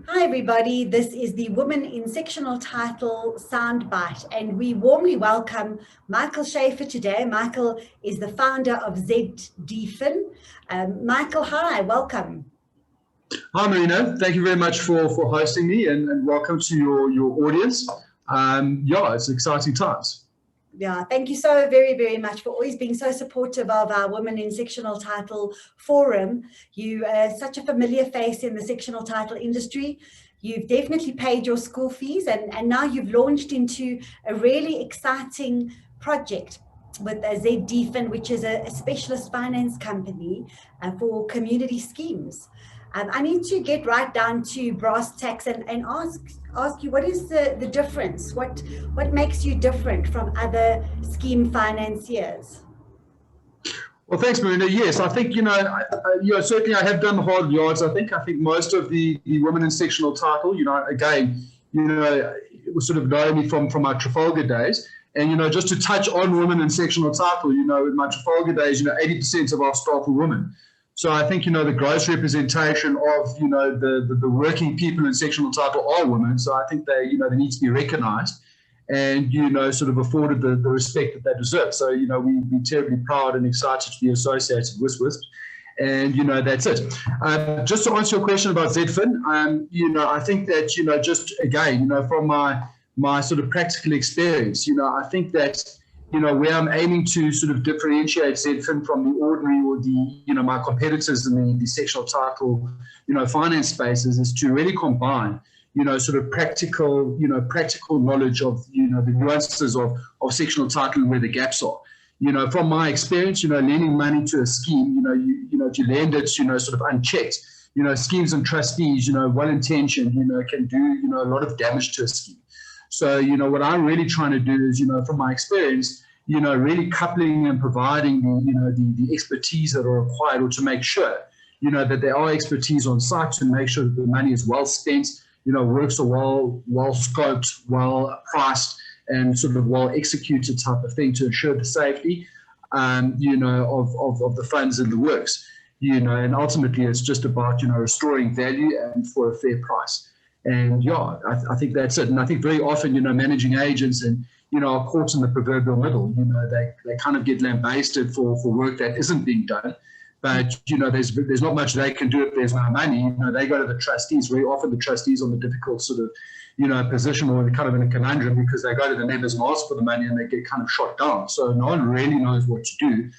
Hi everybody, this is the Women in Sectional Title Soundbite, and we warmly welcome Michael Schaefer today. Michael is the founder of ZDFin. Michael, hi, welcome. Hi Marina, thank you very much for hosting me and welcome to your audience. It's exciting times. Yeah, thank you so very, very much for always being so supportive of our Women in Sectional Title Forum. You are such a familiar face in the sectional title industry. You've definitely paid your school fees, and now you've launched into a really exciting project with ZDFin, which is a specialist finance company for community schemes. I need to get right down to brass tacks and ask you, what is the difference? What makes you different from other scheme financiers? Well, thanks, Marina. Yes, I think, certainly I have done the hard yards. I think most of the women in sectional title, it was sort of known me from my Trafalgar days. And, just to touch on women in sectional title, in my Trafalgar days, 80% of our staff were women. So I think, the gross representation of, the working people in sectional title are women. So I think they need to be recognized and, sort of afforded the respect that they deserve. So, we're terribly proud and excited to be associated with WISP. And, that's it. Just to answer your question about ZDFin, I think that, just again, from my sort of practical experience, I think that, where I'm aiming to sort of differentiate ZDFin from the ordinary or the, my competitors in the sectional title, finance spaces is to really combine, sort of practical knowledge of, the nuances of sectional title and where the gaps are. From my experience, lending money to a scheme, if you lend it, sort of unchecked, schemes and trustees, well-intentioned, can do, a lot of damage to a scheme. So, what I'm really trying to do is, from my experience, really coupling and providing the expertise that are required, or to make sure, that there are expertise on site to make sure that the money is well spent, works are well scoped, well priced, and sort of well executed type of thing to ensure the safety, of the funds in the works, and ultimately it's just about, restoring value and for a fair price. And I think that's it. And I think very often, managing agents and, are caught in the proverbial middle. They kind of get lambasted for work that isn't being done. But, there's not much they can do if there's no money. They go to the trustees. Very often the trustees are in the difficult sort of, position, or kind of in a conundrum, because they go to the members and ask for the money and they get kind of shot down. So no one really knows what to do.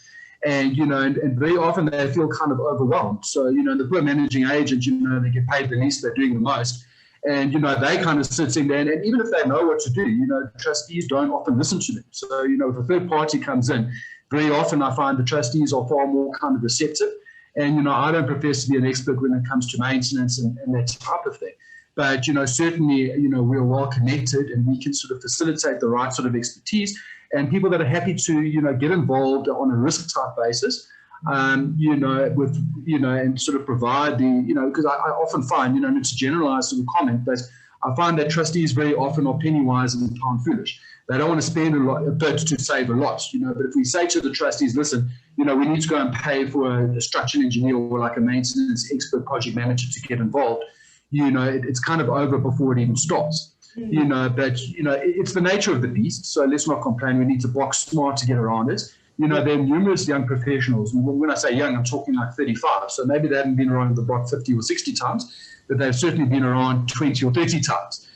And, and very often they feel kind of overwhelmed. So, the poor managing agent, they get paid the least, they're doing the most. And, they kind of sitting there, and even if they know what to do, trustees don't often listen to them. So, if a third party comes in, very often I find the trustees are far more kind of receptive. And, I don't profess to be an expert when it comes to maintenance and that type of thing. But, certainly, we're well connected and we can sort of facilitate the right sort of expertise and people that are happy to, get involved on a risk type basis. With, and sort of provide the, because I often find, and it's a generalized sort of comment, but I find that trustees very often are penny wise and pound foolish. They don't want to spend a bit to save a lot, but if we say to the trustees, listen, we need to go and pay for a structural engineer or like a maintenance expert project manager to get involved, it's kind of over before it even starts. But, it's the nature of the beast. So let's not complain. We need to box smart to get around it. There are numerous young professionals. When I say young, I'm talking like 35. So maybe they haven't been around the block 50 or 60 times, but they've certainly been around 20 or 30 times.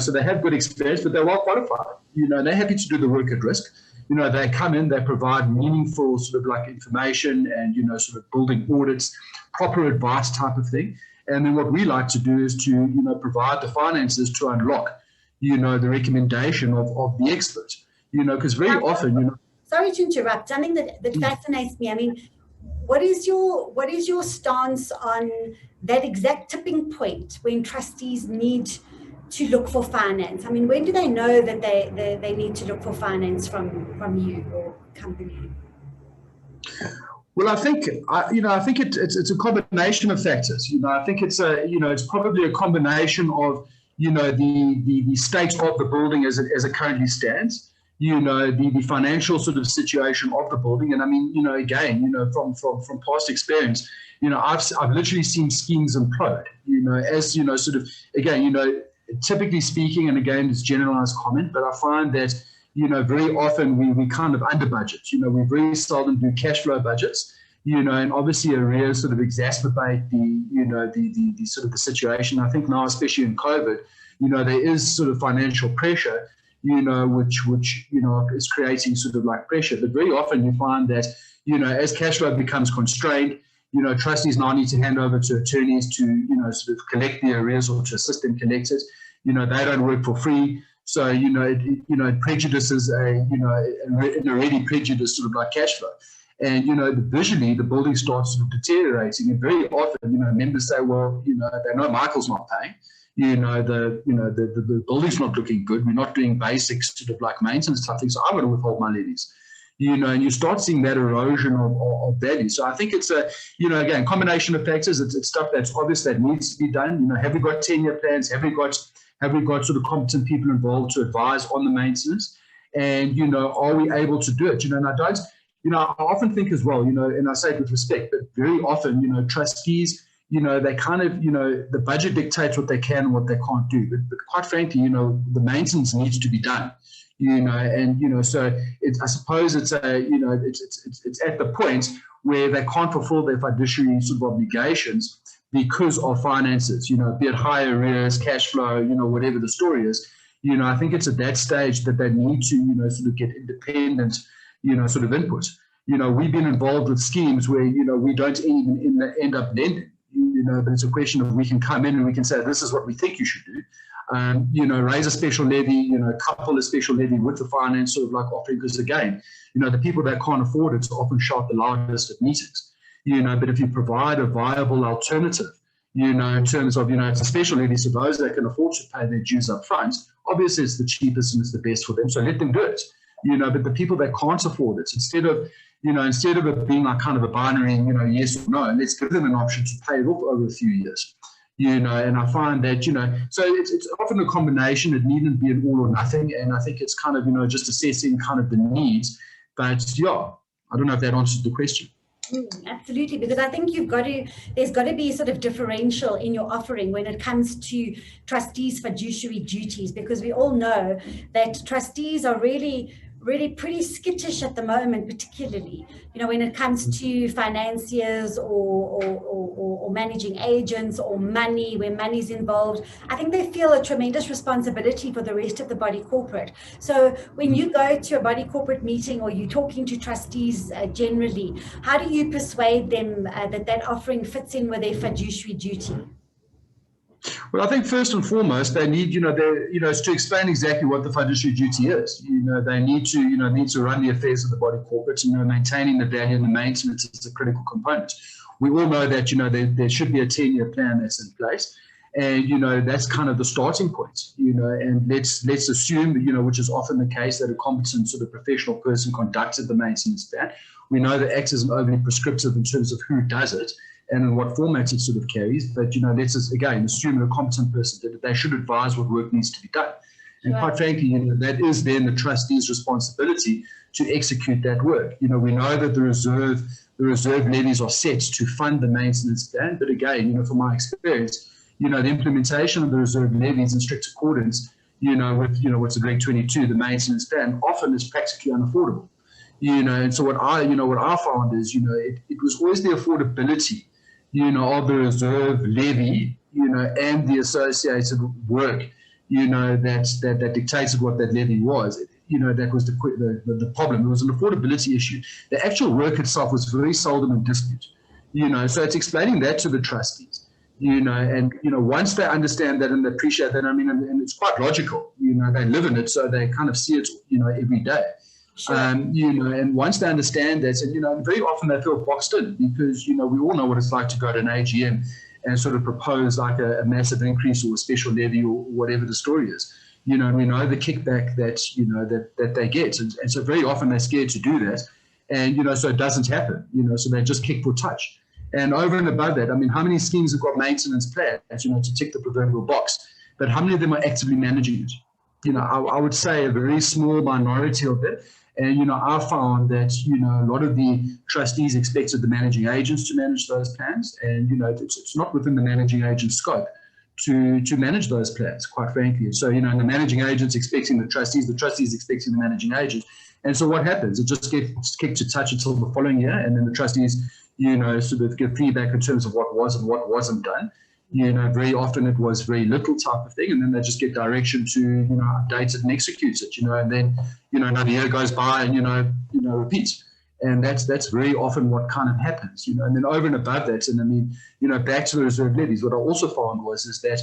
So they have good experience, but they're well qualified. They're happy to do the work at risk. They come in, they provide meaningful sort of like information and, sort of building audits, proper advice type of thing. And then what we like to do is to, provide the finances to unlock, the recommendation of the expert, because very often, Sorry to interrupt. Something that fascinates me. I mean, what is your stance on that exact tipping point when trustees need to look for finance? I mean, when do they know that they need to look for finance from you or company? Well, I think it's a combination of factors. I think it's probably a combination of the state of the building as it currently stands. The financial sort of situation of the building. And I mean, again, from past experience, I've literally seen schemes implode, as, sort of, again, typically speaking, and again, it's generalized comment, but I find that, very often we kind of under budget. We very seldom do cash flow budgets, and obviously arrears sort of exacerbate the sort of the situation. I think now, especially in COVID, there is sort of financial pressure, which is creating sort of like pressure. But very often you find that, as cash flow becomes constrained, trustees now need to hand over to attorneys to, sort of collect the arrears or to assist them collect it. They don't work for free. So, it prejudices an already prejudiced sort of like cash flow. And, visually the building starts sort of deteriorating. And very often, members say, well, they know Michael's not paying. The building's not looking good. We're not doing basic sort of like maintenance type things. So I'm going to withhold my levies. And you start seeing that erosion of value. So I think it's again, combination of factors. It's stuff that's obvious that needs to be done. Have we got 10-year plans? Have we got sort of competent people involved to advise on the maintenance? And, are we able to do it? And I don't, I often think as well, and I say it with respect, but very often, trustees, they kind of, the budget dictates what they can and what they can't do. But quite frankly, the maintenance needs to be done. So I suppose it's it's at the point where they can't fulfill their fiduciary sort of obligations because of finances, be it high arrears, cash flow, whatever the story is. I think it's at that stage that they need to, sort of get independent, sort of input. We've been involved with schemes where, we don't even end up lending, but it's a question of we can come in and we can say, this is what we think you should do. Raise a special levy, couple a special levy with the finance sort of like offering, because again, the people that can't afford it often shout the loudest at meetings, but if you provide a viable alternative, in terms of, it's a special levy, so those that can afford to pay their dues up front, obviously it's the cheapest and it's the best for them, so let them do it, but the people that can't afford it, instead of it being like kind of a binary, yes or no, let's give them an option to pay it off over a few years. And I find that, so it's often a combination. It needn't be an all or nothing. And I think it's kind of, just assessing kind of the needs. But yeah, I don't know if that answers the question. Absolutely, because I think there's got to be sort of differential in your offering when it comes to trustees' fiduciary duties, because we all know that trustees are really pretty skittish at the moment, particularly, when it comes to financiers or managing agents or money, where money's involved. I think they feel a tremendous responsibility for the rest of the body corporate. So when you go to a body corporate meeting or you're talking to trustees generally, how do you persuade them that offering fits in with their fiduciary duty? Well, I think first and foremost, they need, it's to explain exactly what the fiduciary duty is. They need to run the affairs of the body corporate, maintaining the value and the maintenance is a critical component. We all know that, there should be a 10-year plan that's in place. And, that's kind of the starting point, and let's assume, which is often the case, that a competent sort of professional person conducted the maintenance plan. We know the Act isn't overly prescriptive in terms of who does it and in what format it sort of carries. But, let's just, again, assume that a competent person did it. They should advise what work needs to be done. And quite frankly, that is then the trustee's responsibility to execute that work. We know that the reserve levies are set to fund the maintenance plan. But again, from my experience, the implementation of the reserve levies in strict accordance, with, what's a Reg 22, the maintenance plan, often is practically unaffordable. And so what I found is, it was always the affordability, of the reserve levy, and the associated work, that dictated what that levy was. That was the problem. It was an affordability issue. The actual work itself was very seldom in dispute. So it's explaining that to the trustees. And once they understand that and appreciate that, and it's quite logical. They live in it, so they kind of see it, every day. Sure. And once they understand that, and very often they feel boxed in, because we all know what it's like to go to an AGM and sort of propose like a massive increase or a special levy or whatever the story is. And we know the kickback that they get, and so very often they're scared to do that, and so it doesn't happen. So they just kick for touch. And over and above that, how many schemes have got maintenance plans, to tick the proverbial box, but how many of them are actively managing it? I would say a very small minority of them. And, you know, I found that, you know, a lot of the trustees expected the managing agents to manage those plans. And, you know, it's not within the managing agent's scope to manage those plans, quite frankly. So, you know, the managing agent's expecting the trustees expecting the managing agent. And so what happens? It just gets kicked to touch until the following year. And then the trustees, you know, sort of give feedback in terms of what was and what wasn't done. You know, very often it was very little type of thing, and then they just get direction to, you know, update it and execute it, you know, and then, you know, another year goes by and, you know, repeats. And that's very often what kind of happens, you know, and then over and above that, and I mean, you know, back to the reserve levies, what I also found is that,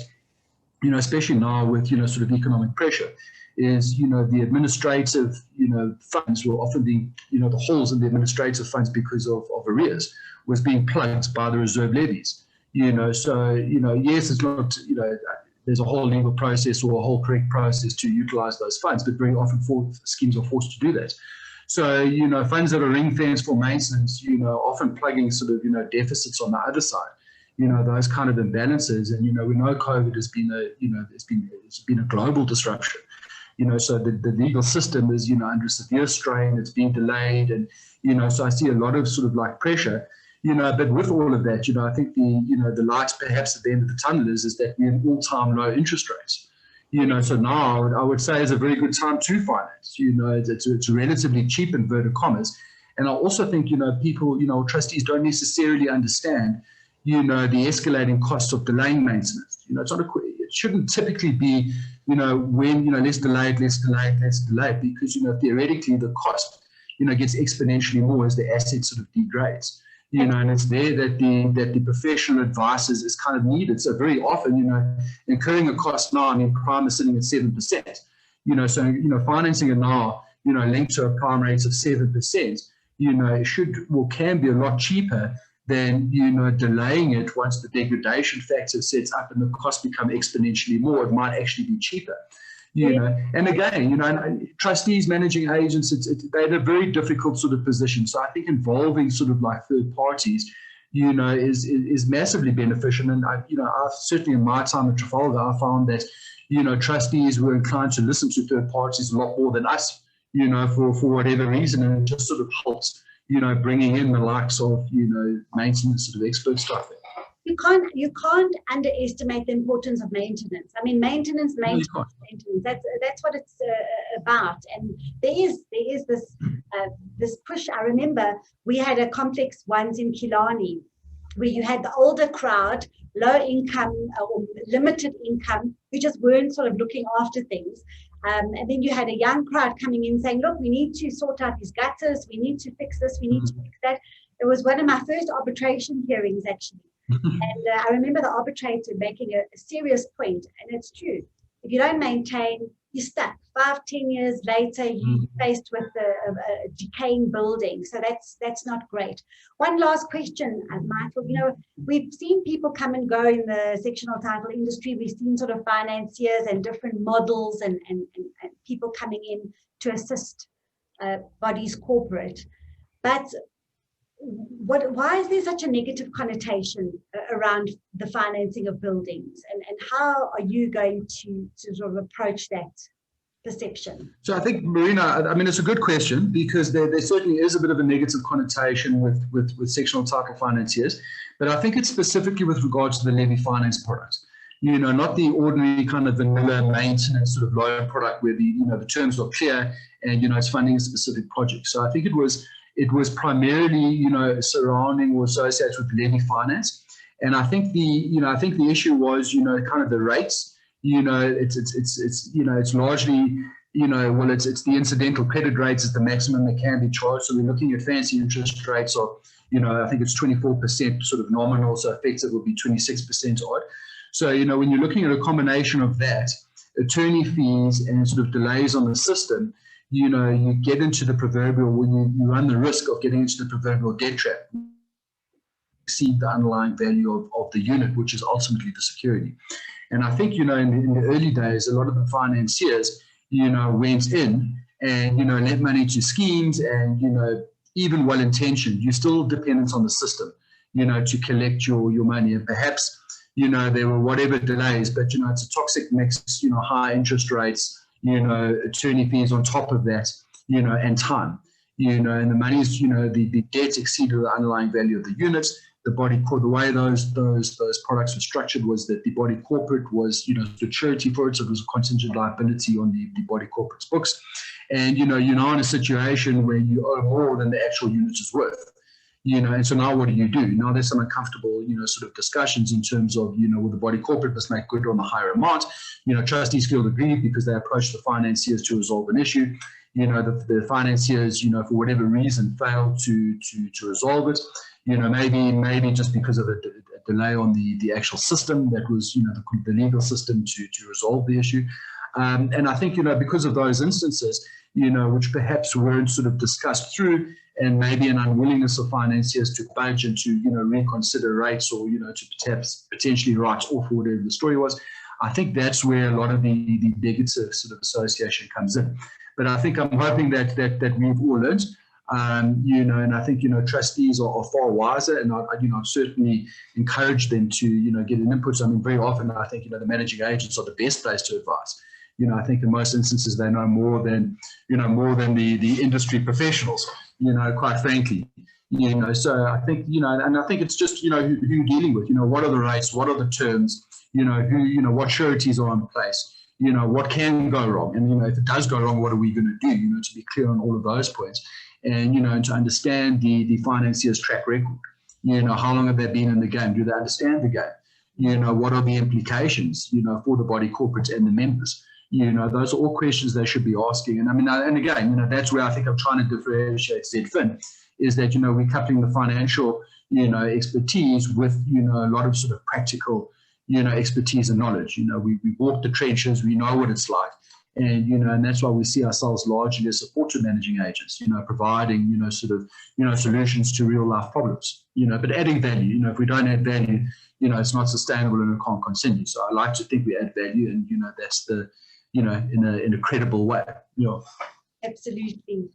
you know, especially now with, you know, sort of economic pressure, is, you know, the administrative, you know, funds will often be, you know, the holes in the administrative funds because of arrears was being plugged by the reserve levies. You know, so, you know, yes, it's not, you know, there's a whole legal process or a whole correct process to utilize those funds, but very often schemes are forced to do that. So, you know, funds that are ring-fenced for maintenance, you know, often plugging sort of, you know, deficits on the other side, you know, those kind of imbalances. And, you know, we know COVID has been it's been a global disruption, you know, so the legal system is, you know, under severe strain, it's being delayed. And, you know, so I see a lot of sort of like pressure. You know, but with all of that, you know, I think the light perhaps at the end of the tunnel is that we're in all-time low interest rates. You know, so now I would say is a very good time to finance. You know, it's relatively cheap, inverted commas. And I also think, you know, people, you know, trustees don't necessarily understand, you know, the escalating costs of delaying maintenance. You know, it shouldn't typically be, you know, when, you know, let's delay it, because, you know, theoretically the cost, you know, gets exponentially more as the asset sort of degrades. You know, and it's there that the professional advice is kind of needed. So very often, you know, incurring a cost now, I mean, prime is sitting at 7%. You know, so, you know, financing it now, you know, linked to a prime rate of 7%, you know, can be a lot cheaper than, you know, delaying it once the degradation factor sets up and the costs become exponentially more. It might actually be cheaper. You know, and again, you know, trustees, managing agents, they're in a very difficult sort of position. So I think involving sort of like third parties, you know, is massively beneficial. And I've certainly in my time at Trafalgar, I found that, you know, trustees were inclined to listen to third parties a lot more than us, you know, for whatever reason, and it just sort of helps, you know, bringing in the likes of, you know, maintenance sort of expert stuff. You can't underestimate the importance of maintenance. I mean, maintenance. That's what it's about. And there is this push. I remember we had a complex once in Killarney where you had the older crowd, low income or limited income, who just weren't sort of looking after things. And then you had a young crowd coming in saying, look, we need to sort out these gutters, we need to fix this, we need to fix that. It was one of my first arbitration hearings, actually. And I remember the arbitrator making a serious point, and it's true. If you don't maintain, you're stuck. 5-10 years later, you're faced with a decaying building. So that's not great. One last question, Michael. You know, we've seen people come and go in the sectional title industry. We've seen sort of financiers and different models and people coming in to assist bodies corporate. But why is there such a negative connotation around the financing of buildings, and how are you going to sort of approach that perception? So I think, Marina, I mean, it's a good question, because there certainly is a bit of a negative connotation with sectional title financiers, but I think it's specifically with regards to the levy finance product. You know, not the ordinary kind of vanilla maintenance sort of loan product where the terms are clear and, you know, it's funding a specific project. So I think it was primarily, you know, surrounding or associated with levy finance. And I think the issue was, you know, kind of the rates. You know, it's largely, you know, well, it's the incidental credit rates is the maximum that can be charged. So we're looking at fancy interest rates of, you know, I think it's 24% sort of nominal, so effective will be 26% odd. So, you know, when you're looking at a combination of that, attorney fees and sort of delays on the system, you know, you get into the proverbial, when you run the risk of getting into the proverbial debt trap, exceed the underlying value of the unit, which is ultimately the security. And I think, you know, in the early days, a lot of the financiers, you know, went in and, you know, lent money to schemes and, you know, even well-intentioned, you're still dependent on the system, you know, to collect your money. And perhaps, you know, there were whatever delays, but, you know, it's a toxic mix, you know, high interest rates, you know, attorney fees on top of that, and time, and the money's, the debts exceeded the underlying value of the units. The way those products were structured was that the body corporate was, the surety for it, so it was a contingent liability on the body corporate's books. And, you're now in a situation where you owe more than the actual unit is worth. And so now what do? Now there's some uncomfortable, sort of discussions in terms of, will the body corporate must make good on the higher amount? Trustees feel aggrieved because they approach the financiers to resolve an issue. The financiers, for whatever reason, fail to resolve it. Maybe just because of a delay on the actual system that was, the legal system to resolve the issue. And I think, because of those instances, which perhaps weren't sort of discussed through, and maybe an unwillingness of financiers to budge and to, reconsider rates, or, to perhaps potentially write off whatever the story was. I think that's where a lot of the negative sort of association comes in. But I think I'm hoping that we've all learned, and I think, trustees are far wiser, and I certainly encourage them to, get an input. I mean, very often I think, the managing agents are the best place to advise. I think in most instances they know more than the industry professionals, quite frankly. So I think, and I think it's just, who you're dealing with, what are the rates, what are the terms, what sureties are in place, what can go wrong. And, if it does go wrong, what are we going to do, to be clear on all of those points. And, and to understand the financier's track record, how long have they been in the game? Do they understand the game? What are the implications, for the body corporates and the members? Those are all questions they should be asking. And I mean, and again, that's where I think I'm trying to differentiate ZDFin, is that, we're coupling the financial, expertise with, a lot of sort of practical, expertise and knowledge. We walk the trenches, we know what it's like. And, and that's why we see ourselves largely as support to managing agents, providing, sort of, solutions to real life problems, but adding value. If we don't add value, it's not sustainable and it can't continue. So I like to think we add value, and, that's the, in a credible way. Absolutely.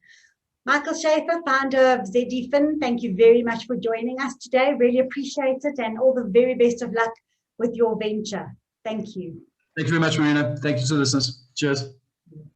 Michael Schaefer, founder of ZDFin, thank you very much for joining us today. Really appreciate it, and all the very best of luck with your venture. Thank you. Thank you very much, Marina. Thank you to the listeners. Cheers.